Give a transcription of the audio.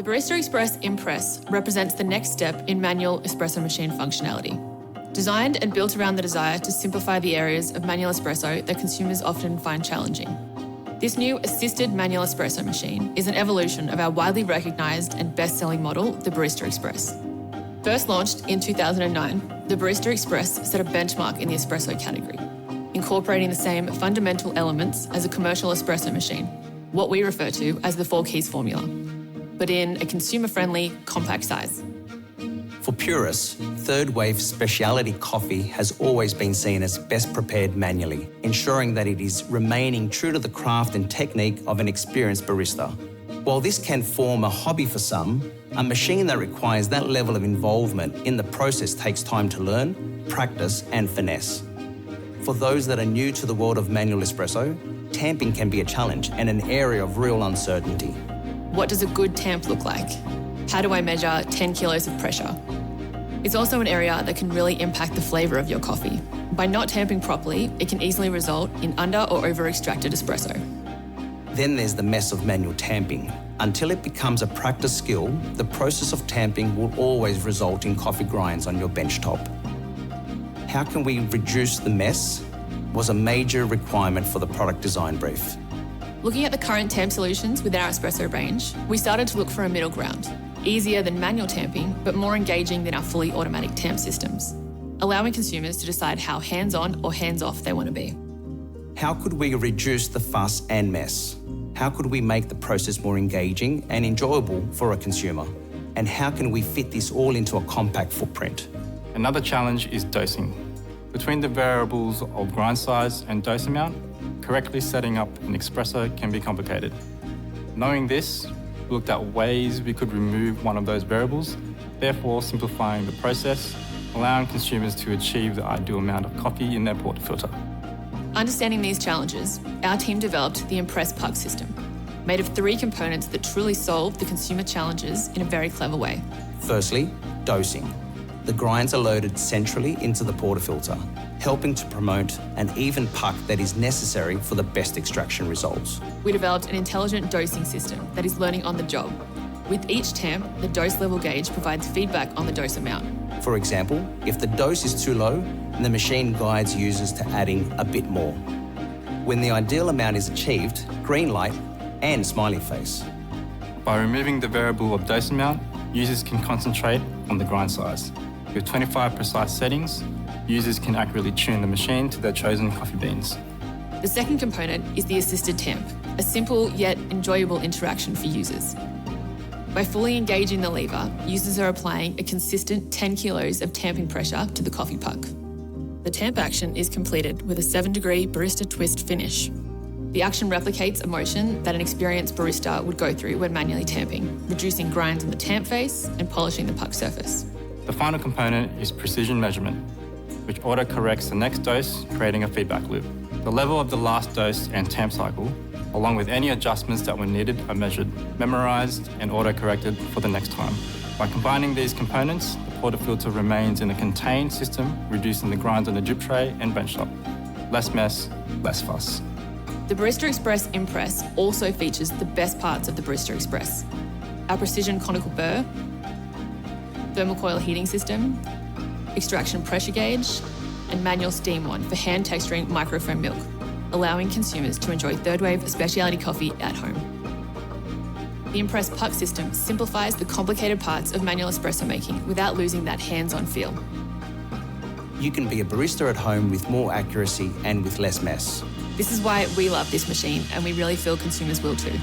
Barista Express Impress represents the next step in manual espresso machine functionality. Designed and built around the desire to simplify the areas of manual espresso that consumers often find challenging. This new assisted manual espresso machine is an evolution of our widely recognised and best-selling model, the Barista Express. First launched in 2009, the Barista Express set a benchmark in the espresso category, incorporating the same fundamental elements as a commercial espresso machine, what we refer to as the 4 keys formula, but in a consumer-friendly, compact size. For purists, third wave specialty coffee has always been seen as best prepared manually, ensuring that it is remaining true to the craft and technique of an experienced barista. While this can form a hobby for some, a machine that requires that level of involvement in the process takes time to learn, practice, and finesse. For those that are new to the world of manual espresso, tamping can be a challenge and an area of real uncertainty. What does a good tamp look like? How do I measure 10 kilos of pressure? It's also an area that can really impact the flavour of your coffee. By not tamping properly, it can easily result in under or over extracted espresso. Then there's the mess of manual tamping. Until it becomes a practice skill, the process of tamping will always result in coffee grinds on your benchtop. How can we reduce the mess was a major requirement for the product design brief. Looking at the current tamp solutions within our espresso range, we started to look for a middle ground, easier than manual tamping, but more engaging than our fully automatic tamp systems, allowing consumers to decide how hands-on or hands-off they want to be. How could we reduce the fuss and mess? How could we make the process more engaging and enjoyable for a consumer? And how can we fit this all into a compact footprint? Another challenge is dosing. Between the variables of grind size and dose amount, correctly setting up an espresso can be complicated. Knowing this, we looked at ways we could remove one of those variables, therefore simplifying the process, allowing consumers to achieve the ideal amount of coffee in their portafilter. Understanding these challenges, our team developed the Impress Puck system, made of 3 components that truly solve the consumer challenges in a very clever way. Firstly, dosing. The grinds are loaded centrally into the portafilter, helping to promote an even puck that is necessary for the best extraction results. We developed an intelligent dosing system that is learning on the job. With each tamp, the dose level gauge provides feedback on the dose amount. For example, if the dose is too low, the machine guides users to adding a bit more. When the ideal amount is achieved, green light and smiley face. By removing the variable of dose amount, users can concentrate on the grind size. With 25 precise settings, users can accurately tune the machine to their chosen coffee beans. The second component is the assisted tamp, a simple yet enjoyable interaction for users. By fully engaging the lever, users are applying a consistent 10 kilos of tamping pressure to the coffee puck. The tamp action is completed with a 7-degree barista twist finish. The action replicates a motion that an experienced barista would go through when manually tamping, reducing grinds on the tamp face and polishing the puck surface. The final component is precision measurement, which auto-corrects the next dose, creating a feedback loop. The level of the last dose and tamp cycle, along with any adjustments that were needed, are measured, memorized, and auto-corrected for the next time. By combining these components, the portafilter remains in a contained system, reducing the grinds on the drip tray and benchtop. Less mess, less fuss. The Barista Express Impress also features the best parts of the Barista Express: our precision conical burr, thermocoil heating system, extraction pressure gauge, and manual steam wand for hand texturing microfoam milk, allowing consumers to enjoy third wave specialty coffee at home. The Impress Puck system simplifies the complicated parts of manual espresso making without losing that hands-on feel. You can be a barista at home with more accuracy and with less mess. This is why we love this machine, and we really feel consumers will too.